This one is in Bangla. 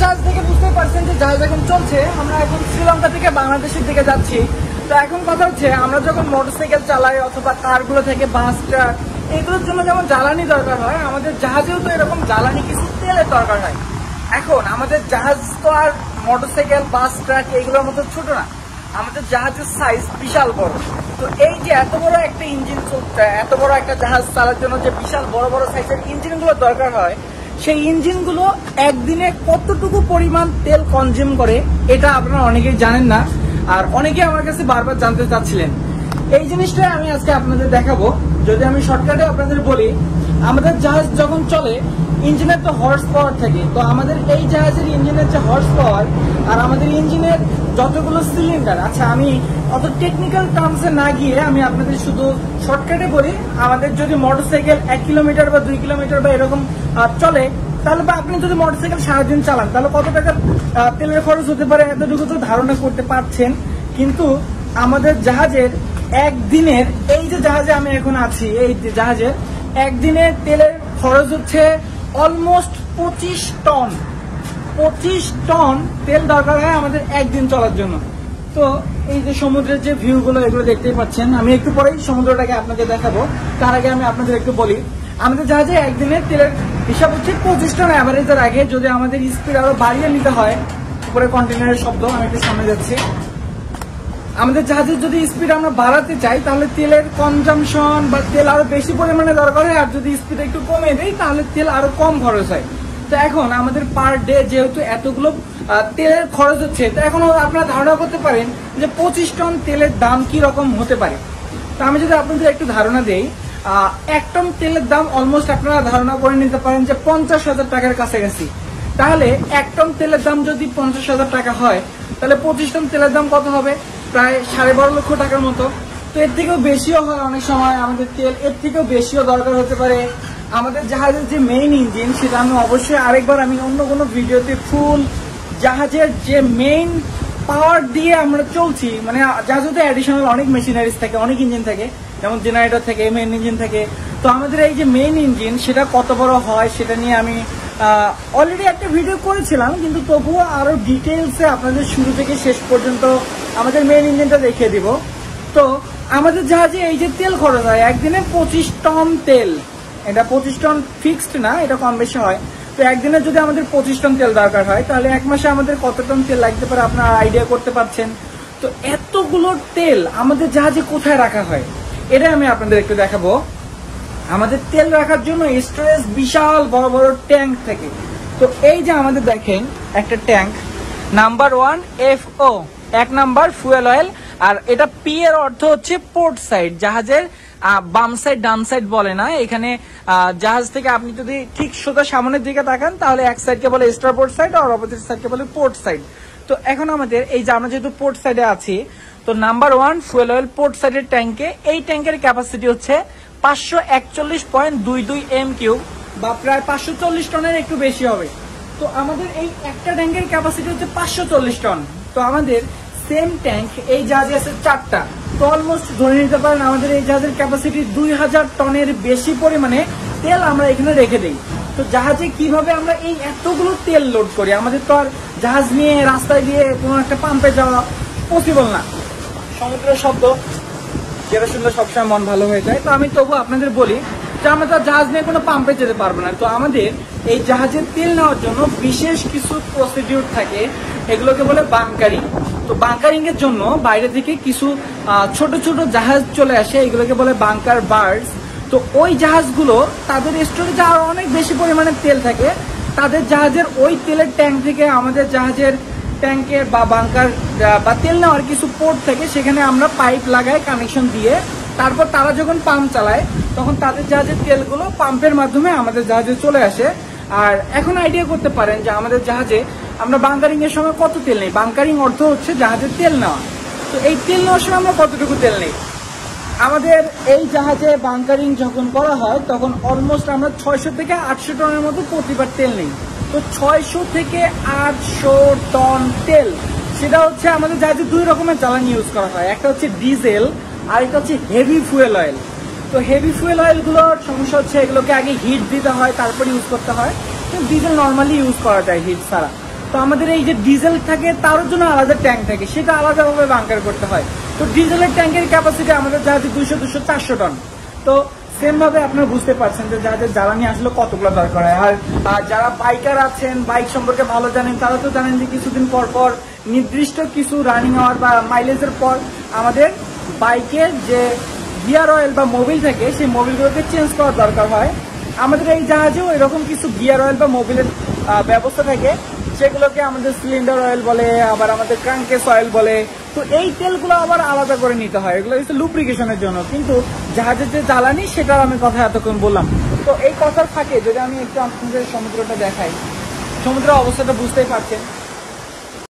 জাহাজ থেকে বুঝতে পারছেন যে জাহাজ এখন চলছে, আমরা এখন শ্রীলঙ্কা থেকে বাংলাদেশের দিকে যাচ্ছি। তো এখন কথা হচ্ছে, আমরা যখন মোটরসাইকেল চালাই অথবা কারগুলো থেকে বাস, ট্রাক, এগুলোর জন্য যেমন জ্বালানি দরকার হয়, আমাদের জাহাজেও তো এরকম জ্বালানি কিছু তেলের দরকার হয়। এখন আমাদের জাহাজ তো আর মোটরসাইকেল, বাস, ট্রাক এগুলোর মতো ছোট না, আমাদের জাহাজের সাইজ বিশাল বড়। তো এই যে এত বড় একটা ইঞ্জিন চলছে, এত বড় একটা জাহাজ চালার জন্য যে বিশাল বড় বড় সাইজের ইঞ্জিনগুলো দরকার হয়, সেই ইঞ্জিনগুলো একদিনে কতটুকু পরিমাণ তেল কনজিউম করে এটা আপনারা অনেকেই জানেন না, আর অনেকে আমার কাছে বারবার জানতে চাচ্ছিলেন। এই জিনিসটা আমি আজকে আপনাদের দেখাবো। যদি আমি শর্টকাটে আপনাদের বলি, আমাদের জাহাজ যখন চলে ইঞ্জিনের তো হর্স পাওয়ার থাকে, তো আমাদের এই জাহাজের ইঞ্জিনের যে হর্স পাওয়ার আর আমাদের ইঞ্জিনের যতগুলো সিলিন্ডার, আচ্ছা আমি অত টেকনিক্যাল টার্মসে না গিয়ে আমি আপনাদের শুধু শর্টকাটে বলি, আমাদের যদি মোটরসাইকেল 1 কিলোমিটার বা 2 কিলোমিটার বা এরকম চলে, তাহলে বা আপনি যদি মোটরসাইকেল সারাদিন চালান তাহলে কত টাকা তেলের খরচ হতে পারে এতটুকু তো ধারণা করতে পারছেন। কিন্তু আমাদের জাহাজের একদিনের, এই যে জাহাজে আমি এখন আছি, এই জাহাজের একদিনের তেলের খরচ হচ্ছে অলমোস্ট 25 টন। 25 টন তেল দরকার হয় আমাদের একদিন চলার জন্য। তো এই যে সমুদ্রের যে ভিউগুলো, এগুলো দেখতেই পাচ্ছেন। আমি একটু পরেই সমুদ্রটাকে আপনাকে দেখাবো, তার আগে আমি আপনাদের একটু বলি, আমাদের জাহাজে একদিনের তেলের হিসাব হচ্ছে 25 টন অ্যাভারেজের আগে। যদি আমাদের স্পিড আরো বাড়িয়ে নিতে হয়, উপরে কন্টেনারের শব্দ, আমি একটু সামনে যাচ্ছি, আমাদের জাহাজের যদি স্পিড আমরা বাড়াতে চাই তাহলে তেলের কনজামশন বা তেল আরো বেশি পরিমাণে দরকার হয়, আর যদি স্পিড একটু কমে দেয় তাহলে তেল আরো কম খরচ হয়। তো এখন আমাদের পার ডে যেহেতু এতগুলো তেলের খরচ হচ্ছে, তো এখন আপনারা ধারণা করতে পারেন যে 25 টন তেলের দাম কি রকম হতে পারে। তো আমি যদি আপনাদের একটু ধারণা দেই, 1 টন তেলের দাম অলমোস্ট আপনারা ধারণা করে নিতে পারেন যে 50,000 টাকার কাছাকাছি। তাহলে 1 টন তেলের দাম যদি 50,000 টাকা হয়, তাহলে 25 টন তেলের দাম কত হবে? প্রায় 12.5 লক্ষ টাকার মতো। তো এর থেকেও বেশিও হয় অনেক সময় আমাদের তেল, এর থেকেও বেশিও দরকার হতে পারে। আমাদের জাহাজের যে মেইন ইঞ্জিন, সেটা আমি অবশ্যই আরেকবার আমি অন্য কোনো ভিডিওতে ফুল জাহাজের যে মেইন পাওয়ার দিয়ে আমরা চলছি, মানে জাহাজে অ্যাডিশনাল অনেক মেশিনারিজ থাকে, অনেক ইঞ্জিন থাকে, যেমন জেনারেটর থাকে, মেইন ইঞ্জিন থাকে। তো আমাদের এই যে মেইন ইঞ্জিন সেটা কত বড় হয় সেটা নিয়ে আমি অলরেডি একটা ভিডিও করেছিলাম, কিন্তু তবুও আরো ডিটেলসে আপনাদের শুরু থেকে শেষ পর্যন্ত আমাদের মেইন ইঞ্জিনটা দেখিয়ে দিব। তো আমাদের জাহাজে এই যে তেল খরচ হয় একদিনে 25 টন তেল, এটা 25 টন ফিক্সড না, এটা কম বেশি হয়। তো একদিনে যদি আমাদের 25 টন তেল দরকার হয়, তাহলে এক মাসে আমাদের কত টন তেল লাগতে পারে আপনারা আইডিয়া করতে পারছেন। তো এতগুলো তেল আমাদের জাহাজে কোথায় রাখা হয় এটা আমি আপনাদের একটু দেখাবো। আমাদের তেল রাখার জন্য স্টোরেজ বিশাল বড় বড় ট্যাঙ্ক থাকে। তো এই যে আমাদের দেখেন একটা tank, number 1 FO, 1 number fuel oil, আর এটা পি এর অর্থ হচ্ছে পোর্ট সাইড, জাহাজের বাম সাইড ডান সাইড বলে না এখানে। জাহাজ থেকে আপনি যদি ঠিক সোজা সামনের দিকে তাকান তাহলে এক সাইডকে বলে স্টারবোর্ড সাইড আর অপোজিট সাইডকে বলে পোর্ট সাইড। তো এখন আমাদের এই যে আমরা যেহেতু পোর্ট সাইডে আছি, তো নাম্বার 1 ফুয়েল অয়েল পোর্ট সাইডের ট্যাঙ্কে, এই ট্যাঙ্কের ক্যাপাসিটি হচ্ছে 541.22 m3 বা প্রায় 540 টনের একটু বেশি হবে। তো আমাদের এই একটা ট্যাঙ্কের ক্যাপাসিটি হচ্ছে 540 টন। তো আমাদের সেম ট্যাঙ্ক এই জাহাজে আছে 4টা। তো অলমোস্ট ধরে নিতে পারেন আমাদের এই জাহাজের ক্যাপাসিটি 2000 টনের বেশি পরিমাণে তেল আমরা এখানে রেখে দিই। তো জাহাজে কিভাবে আমরা এই এতগুলো তেল লোড করি? আমাদের তো আর জাহাজ নিয়ে রাস্তায় দিয়ে কোনো একটা পাম্পে যাওয়া পসিবল না। সমুদ্রের শব্দ যেটা শুনলে সবসময় মন ভালো হয়ে যায়। তো আমি তবু আপনাদের বলি যে আমরা তো জাহাজ নিয়ে কোনো পাম্পে যেতে পারবো না। তো আমাদের এই জাহাজের তেল নেওয়ার জন্য বিশেষ কিছু প্রসিডিউর থাকে, এগুলোকে বলে বাংকারিং। তো বাংকারিং এর জন্য বাইরে থেকে কিছু ছোট ছোট জাহাজ চলে আসে, এগুলোকে বলে বাংকার বার্ডস। তো ওই জাহাজগুলো তাদের স্টোরেজে আরো অনেক বেশি পরিমাণে তেল থাকে, তাদের জাহাজের ওই তেলের ট্যাঙ্ক থেকে আমাদের জাহাজের ট্যাঙ্কে বা বাংকার বা তেল নেওয়ার কিছু পোর্ট থেকে সেখানে আমরা পাইপ লাগাই কানেকশন দিয়ে, তারপর তারা যখন পাম্প চালায় তখন তাদের জাহাজের তেলগুলো পাম্পের মাধ্যমে আমাদের জাহাজে চলে আসে। আর এখন আইডিয়া করতে পারেন যে আমাদের জাহাজে আমরা বাংকারিং এর সময় কত তেল নেই। বাংকারিং অর্থ হচ্ছে জাহাজের তেল নেওয়া। তো এই তেল নেওয়ার সময় আমরা কতটুকু তেল নেই? আমাদের এই জাহাজে বাংকারিং যখন করা হয় তখন অলমোস্ট আমরা 600 থেকে 800 টনের মতো প্রতিবার তেল নেই। তো 600 থেকে 800 টন তেল, সেটা হচ্ছে আমাদের জাহাজে 2 রকমের জ্বালানি ইউজ করা হয়, একটা হচ্ছে ডিজেল আর একটা হচ্ছে হেভি ফুয়েল অয়েল। তো হেভি ফুয়েল অয়েলগুলোর সমস্যা হচ্ছে এগুলোকে আগে হিট দিতে হয় তারপর ইউজ করতে হয়, কিন্তু ডিজেল নর্মালি ইউজ করা যায় হিট ছাড়া। তো আমাদের এই যে ডিজেল থাকে তার জন্য আলাদা ট্যাঙ্ক থাকে, সেটা আলাদাভাবে বাংকার করতে হয়। তো ডিজেলের ট্যাঙ্কের ক্যাপাসিটি আমাদের জাহাজে 200-400 টন। তো সেম ভাবে আপনারা বুঝতে পারছেন যে জাহাজের জ্বালানি আসলে কতগুলো দরকার হয়। আর যারা বাইকার আছেন, বাইক সম্পর্কে ভালো জানেন, তারা তো জানেন যে কিছুদিন পর পর নির্দিষ্ট কিছু রানিং আওয়ার বা মাইলেজের পর আমাদের বাইকের যে গিয়ার অয়েল বা মোবিল থাকে সেই মোবিলগুলোকে চেঞ্জ করার দরকার হয়। আমাদের এই জাহাজেও এরকম কিছু গিয়ার অয়েল বা মোবিলের ব্যবস্থা থাকে, সেগুলোকে আমাদের সিলিন্ডার অয়েল বলে, আবার আমাদের ক্রাঙ্কেস অয়েল বলে। তো এই তেলগুলো আবার আলাদা করে নিতে হয়, এগুলো হচ্ছে লুব্রিকেশনের জন্য। কিন্তু জাহাজের যে জ্বালানি সেটার আমি কথা এতক্ষণ বললাম। তো এই কথার ফাঁকে যদি আমি একটু আপনাদের সমুদ্রটা দেখাই, সমুদ্রের অবস্থাটা বুঝতেই পারছেন।